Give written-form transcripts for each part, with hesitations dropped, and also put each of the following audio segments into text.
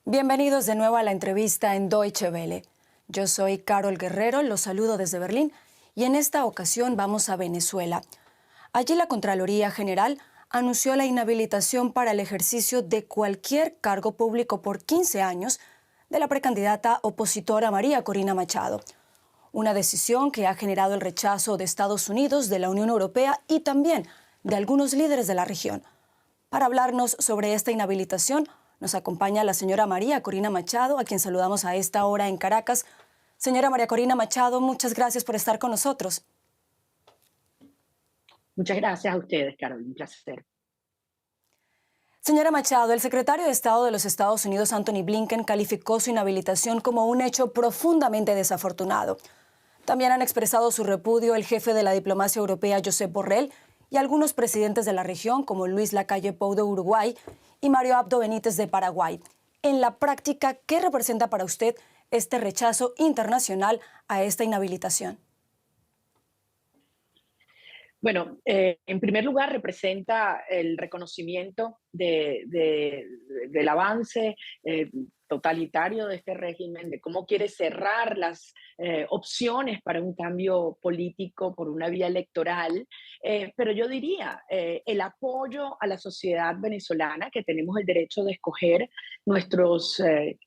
Bienvenidos de nuevo a la entrevista en Deutsche Welle. Yo soy Carol Guerrero, los saludo desde Berlín y en esta ocasión vamos a Venezuela. Allí la Contraloría General anunció la inhabilitación para el ejercicio de cualquier cargo público por 15 años de la precandidata opositora María Corina Machado. Una decisión que ha generado el rechazo de Estados Unidos, de la Unión Europea y también de algunos líderes de la región. Para hablarnos sobre esta inhabilitación, nos acompaña la señora María Corina Machado, a quien saludamos a esta hora en Caracas. Señora María Corina Machado, muchas gracias por estar con nosotros. Muchas gracias a ustedes, Carol, un placer. Señora Machado, el secretario de Estado de los Estados Unidos, Antony Blinken, calificó su inhabilitación como un hecho profundamente desafortunado. También han expresado su repudio el jefe de la diplomacia europea, Josep Borrell, y algunos presidentes de la región, como Luis Lacalle Pou de Uruguay y Mario Abdo Benítez de Paraguay. En la práctica, ¿qué representa para usted este rechazo internacional a esta inhabilitación? Bueno, en primer lugar representa el reconocimiento del avance totalitario de este régimen, de cómo quiere cerrar las opciones para un cambio político por una vía electoral, pero yo diría el apoyo a la sociedad venezolana, que tenemos el derecho de escoger nuestros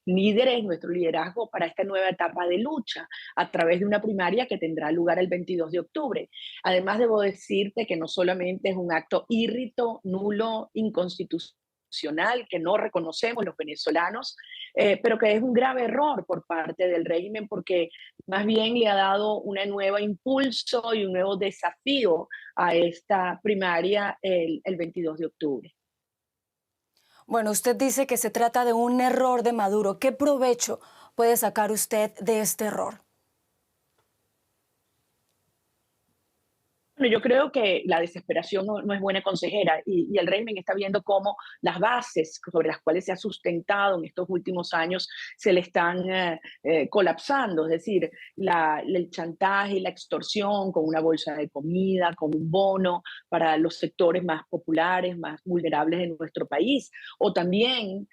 líderes, nuestro liderazgo para esta nueva etapa de lucha a través de una primaria que tendrá lugar el 22 de octubre. Además, debo decirte que no solamente es un acto írrito, nulo, inconstitucional, que no reconocemos los venezolanos, pero que es un grave error por parte del régimen porque más bien le ha dado un nuevo impulso y un nuevo desafío a esta primaria el 22 de octubre. Bueno, usted dice que se trata de un error de Maduro. ¿Qué provecho puede sacar usted de este error? Bueno, yo creo que la desesperación no es buena consejera y el régimen está viendo cómo las bases sobre las cuales se ha sustentado en estos últimos años se le están colapsando, es decir, el chantaje y la extorsión con una bolsa de comida, con un bono para los sectores más populares, más vulnerables de nuestro país, o también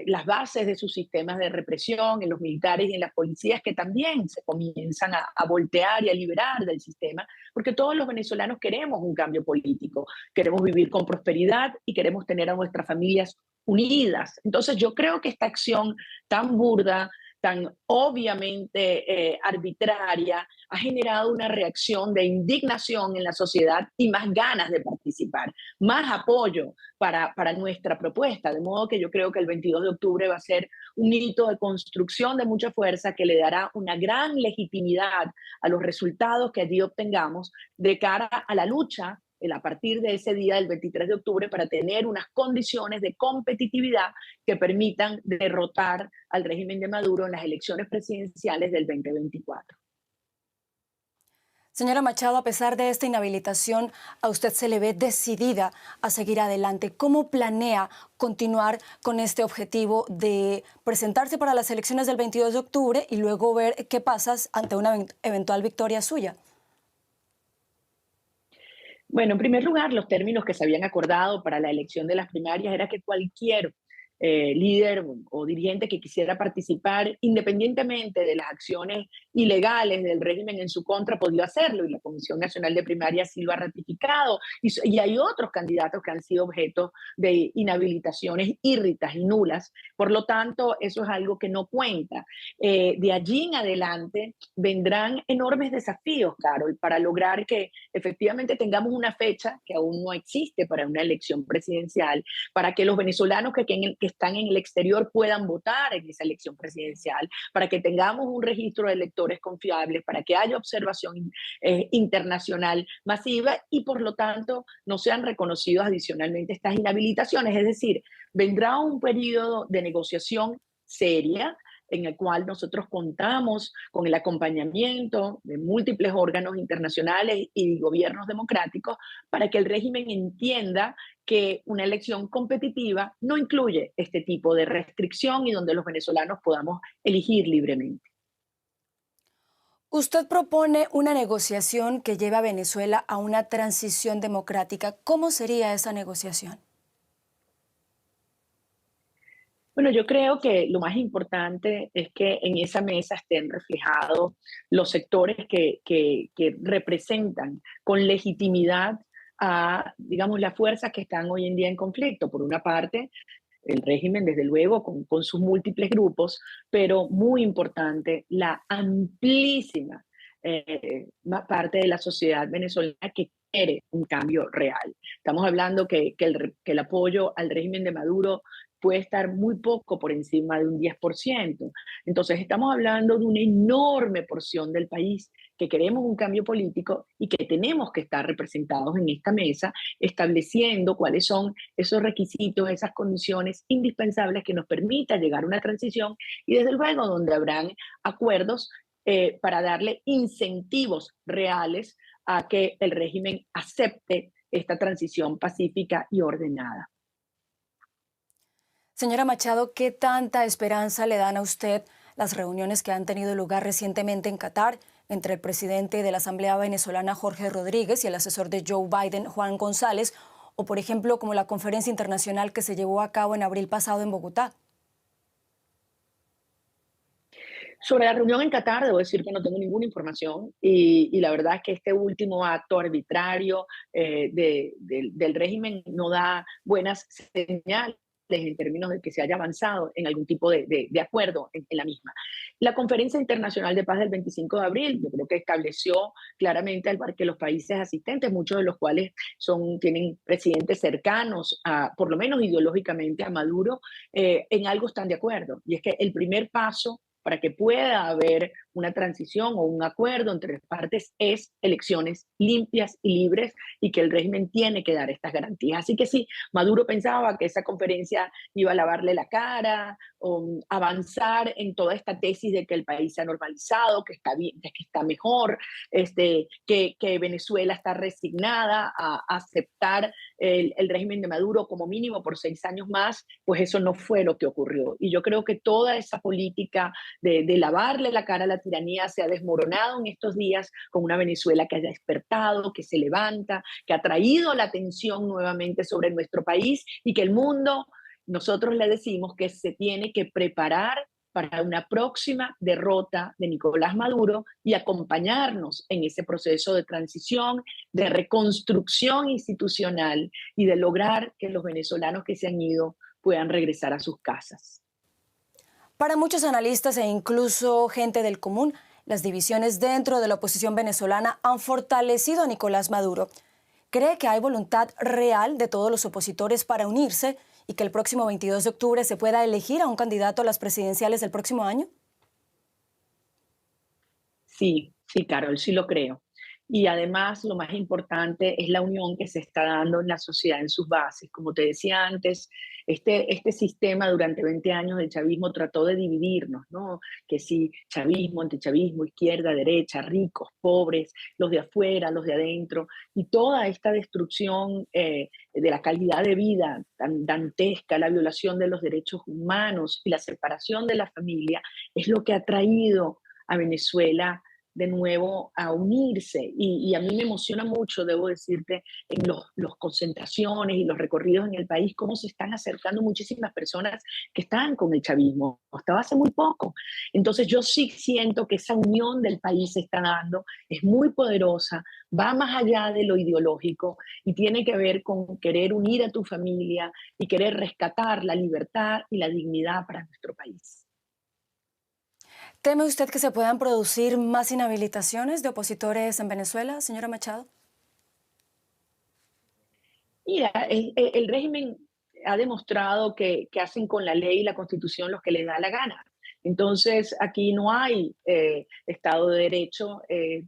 las bases de sus sistemas de represión en los militares y en las policías que también se comienzan a voltear y a liberar del sistema, porque todos los venezolanos queremos un cambio político, queremos vivir con prosperidad y queremos tener a nuestras familias unidas. Entonces yo creo que esta acción tan burda, tan obviamente arbitraria, ha generado una reacción de indignación en la sociedad y más ganas de participar, más apoyo para nuestra propuesta. De modo que yo creo que el 22 de octubre va a ser un hito de construcción de mucha fuerza que le dará una gran legitimidad a los resultados que allí obtengamos de cara a la lucha a partir de ese día del 23 de octubre para tener unas condiciones de competitividad que permitan derrotar al régimen de Maduro en las elecciones presidenciales del 2024. Señora Machado, a pesar de esta inhabilitación, a usted se le ve decidida a seguir adelante. ¿Cómo planea continuar con este objetivo de presentarse para las elecciones del 22 de octubre y luego ver qué pasa ante una eventual victoria suya? Bueno, en primer lugar, los términos que se habían acordado para la elección de las primarias era que cualquier líder o dirigente que quisiera participar, independientemente de las acciones ilegales del régimen en su contra, podía hacerlo, y la Comisión Nacional de Primarias sí lo ha ratificado, y hay otros candidatos que han sido objeto de inhabilitaciones írritas y nulas. Por lo tanto, eso es algo que no cuenta. De allí en adelante vendrán enormes desafíos, Carol, para lograr que efectivamente tengamos una fecha que aún no existe para una elección presidencial, para que los venezolanos que están en el exterior puedan votar en esa elección presidencial, para que tengamos un registro de electores confiables, para que haya observación internacional masiva y por lo tanto no sean reconocidos adicionalmente estas inhabilitaciones. Es decir, vendrá un periodo de negociación seria en el cual nosotros contamos con el acompañamiento de múltiples órganos internacionales y gobiernos democráticos para que el régimen entienda que una elección competitiva no incluye este tipo de restricción y donde los venezolanos podamos elegir libremente. Usted propone una negociación que lleve a Venezuela a una transición democrática. ¿Cómo sería esa negociación? Bueno, yo creo que lo más importante es que en esa mesa estén reflejados los sectores que representan con legitimidad a, digamos, las fuerzas que están hoy en día en conflicto. Por una parte, el régimen, desde luego, con sus múltiples grupos, pero muy importante, la amplísima parte de la sociedad venezolana que quiere un cambio real. Estamos hablando que el apoyo al régimen de Maduro puede estar muy poco por encima de un 10%. Entonces, estamos hablando de una enorme porción del país que queremos un cambio político y que tenemos que estar representados en esta mesa, estableciendo cuáles son esos requisitos, esas condiciones indispensables que nos permita llegar a una transición y desde luego donde habrán acuerdos para darle incentivos reales a que el régimen acepte esta transición pacífica y ordenada. Señora Machado, ¿qué tanta esperanza le dan a usted las reuniones que han tenido lugar recientemente en Qatar entre el presidente de la Asamblea Venezolana, Jorge Rodríguez, y el asesor de Joe Biden, Juan González, o por ejemplo como la conferencia internacional que se llevó a cabo en abril pasado en Bogotá? Sobre la reunión en Qatar, debo decir que no tengo ninguna información y la verdad es que este último acto arbitrario del régimen no da buenas señales en términos de que se haya avanzado en algún tipo de acuerdo en la misma. La Conferencia Internacional de Paz del 25 de abril, yo creo que estableció claramente que los países asistentes, muchos de los cuales tienen presidentes cercanos, por lo menos ideológicamente, a Maduro, en algo están de acuerdo. Y es que el primer paso para que pueda haber una transición o un acuerdo entre las partes es elecciones limpias y libres y que el régimen tiene que dar estas garantías. Así que sí, Maduro pensaba que esa conferencia iba a lavarle la cara o avanzar en toda esta tesis de que el país se ha normalizado, que está bien, que está mejor, que Venezuela está resignada a aceptar el régimen de Maduro como mínimo por 6 años más, pues eso no fue lo que ocurrió. Y yo creo que toda esa política de lavarle la cara a la tiranía se ha desmoronado en estos días con una Venezuela que haya despertado, que se levanta, que ha traído la atención nuevamente sobre nuestro país y que el mundo, nosotros le decimos que se tiene que preparar para una próxima derrota de Nicolás Maduro y acompañarnos en ese proceso de transición, de reconstrucción institucional y de lograr que los venezolanos que se han ido puedan regresar a sus casas. Para muchos analistas e incluso gente del común, las divisiones dentro de la oposición venezolana han fortalecido a Nicolás Maduro. ¿Cree que hay voluntad real de todos los opositores para unirse y que el próximo 22 de octubre se pueda elegir a un candidato a las presidenciales del próximo año? Sí, sí, Carol, sí lo creo. Y además, lo más importante es la unión que se está dando en la sociedad en sus bases. Como te decía antes, este sistema durante 20 años del chavismo trató de dividirnos, ¿no? Que si chavismo, antichavismo, izquierda, derecha, ricos, pobres, los de afuera, los de adentro, y toda esta destrucción de la calidad de vida tan dantesca, la violación de los derechos humanos y la separación de la familia, es lo que ha traído a Venezuela de nuevo a unirse. Y a mí me emociona mucho, debo decirte, en los concentraciones y los recorridos en el país, cómo se están acercando muchísimas personas que están con el chavismo, hasta hace muy poco. Entonces yo sí siento que esa unión del país se está dando, es muy poderosa, va más allá de lo ideológico y tiene que ver con querer unir a tu familia y querer rescatar la libertad y la dignidad para nuestro país. ¿Teme usted que se puedan producir más inhabilitaciones de opositores en Venezuela, señora Machado? Mira, el régimen ha demostrado que hacen con la ley y la constitución lo que les da la gana. Entonces, aquí no hay Estado de Derecho,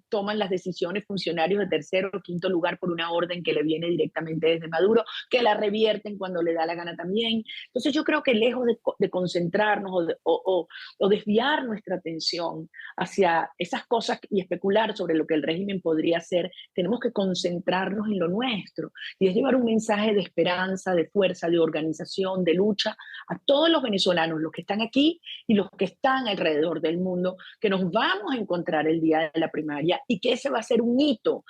toman las decisiones funcionarios de tercero o quinto lugar por una orden que le viene directamente desde Maduro, que la revierten cuando le da la gana también. Entonces, yo creo que lejos de concentrarnos o desviar nuestra atención hacia esas cosas y especular sobre lo que el régimen podría hacer, tenemos que concentrarnos en lo nuestro y es llevar un mensaje de esperanza, de fuerza, de organización, de lucha a todos los venezolanos, los que están aquí y los que que están alrededor del mundo, que nos vamos a encontrar el día de la primaria y que ese va a ser un hito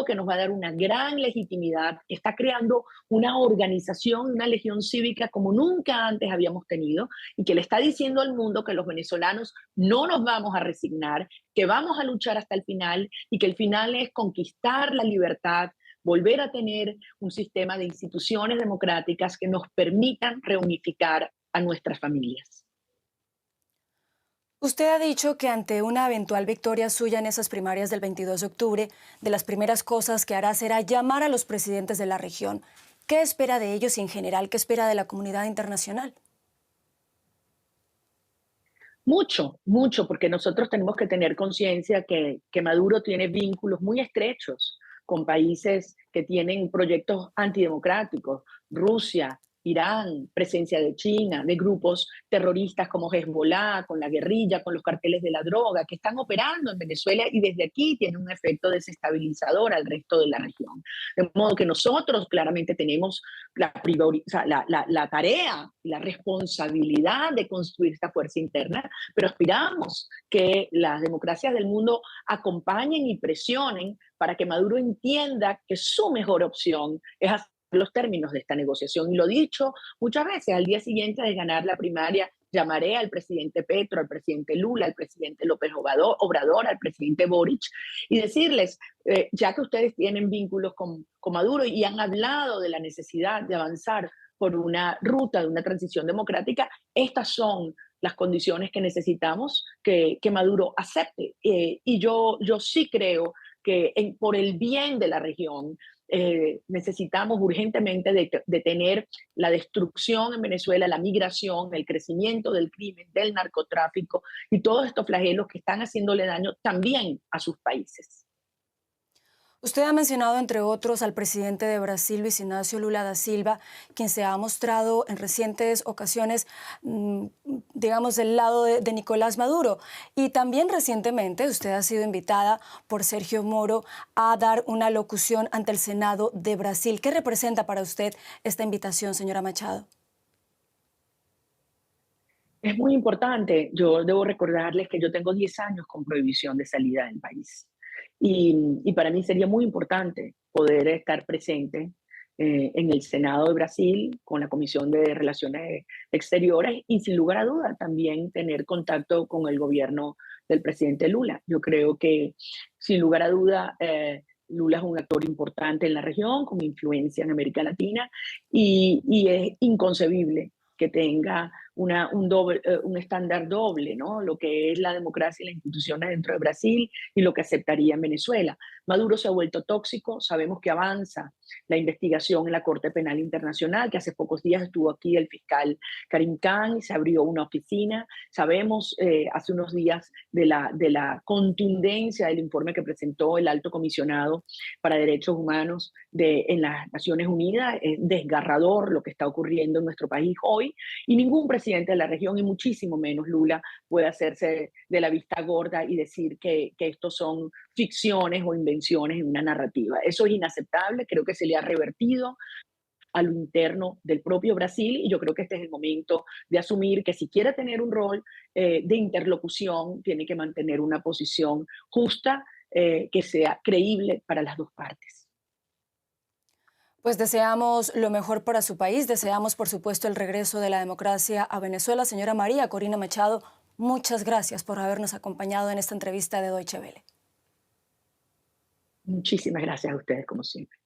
que nos va a dar una gran legitimidad, que está creando una organización, una legión cívica como nunca antes habíamos tenido y que le está diciendo al mundo que los venezolanos no nos vamos a resignar, que vamos a luchar hasta el final y que el final es conquistar la libertad, volver a tener un sistema de instituciones democráticas que nos permitan reunificar a nuestras familias. Usted ha dicho que ante una eventual victoria suya en esas primarias del 22 de octubre, de las primeras cosas que hará será llamar a los presidentes de la región. ¿Qué espera de ellos y en general qué espera de la comunidad internacional? Mucho, mucho, porque nosotros tenemos que tener conciencia que Maduro tiene vínculos muy estrechos con países que tienen proyectos antidemocráticos, Rusia, Irán, presencia de China, de grupos terroristas como Hezbollah, con la guerrilla, con los carteles de la droga, que están operando en Venezuela y desde aquí tienen un efecto desestabilizador al resto de la región. De modo que nosotros claramente tenemos o sea, la tarea, la responsabilidad de construir esta fuerza interna, pero aspiramos que las democracias del mundo acompañen y presionen para que Maduro entienda que su mejor opción es hacer los términos de esta negociación. Y lo dicho muchas veces, al día siguiente de ganar la primaria, llamaré al presidente Petro, al presidente Lula, al presidente López Obrador, al presidente Boric, y decirles, ya que ustedes tienen vínculos con Maduro y han hablado de la necesidad de avanzar por una ruta de una transición democrática, estas son las condiciones que necesitamos que Maduro acepte. Y yo sí creo que por el bien de la región necesitamos urgentemente detener la destrucción en Venezuela, la migración, el crecimiento del crimen, del narcotráfico y todos estos flagelos que están haciéndole daño también a sus países. Usted ha mencionado, entre otros, al presidente de Brasil, Luis Ignacio Lula da Silva, quien se ha mostrado en recientes ocasiones, digamos, del lado de Nicolás Maduro. Y también recientemente usted ha sido invitada por Sergio Moro a dar una locución ante el Senado de Brasil. ¿Qué representa para usted esta invitación, señora Machado? Es muy importante. Yo debo recordarles que yo tengo 10 años con prohibición de salida del país. Y para mí sería muy importante poder estar presente en el Senado de Brasil con la Comisión de Relaciones Exteriores y sin lugar a dudas también tener contacto con el gobierno del presidente Lula. Yo creo que sin lugar a duda Lula es un actor importante en la región, con influencia en América Latina y es inconcebible que tenga un estándar doble, ¿no? Lo que es la democracia y las instituciones dentro de Brasil y lo que aceptaría en Venezuela. Maduro se ha vuelto tóxico, sabemos que avanza la investigación en la Corte Penal Internacional, que hace pocos días estuvo aquí el fiscal Karim Khan y se abrió una oficina. Sabemos hace unos días de la contundencia del informe que presentó el alto comisionado para derechos humanos en las Naciones Unidas. Es desgarrador lo que está ocurriendo en nuestro país hoy y ningún presidente de la región y muchísimo menos Lula puede hacerse de la vista gorda y decir que estos son ficciones o invenciones en una narrativa. Eso es inaceptable, creo que se le ha revertido a lo interno del propio Brasil y yo creo que este es el momento de asumir que si quiere tener un rol de interlocución, tiene que mantener una posición justa que sea creíble para las dos partes. Pues deseamos lo mejor para su país, deseamos por supuesto el regreso de la democracia a Venezuela. Señora María Corina Machado, muchas gracias por habernos acompañado en esta entrevista de Deutsche Welle. Muchísimas gracias a ustedes, como siempre.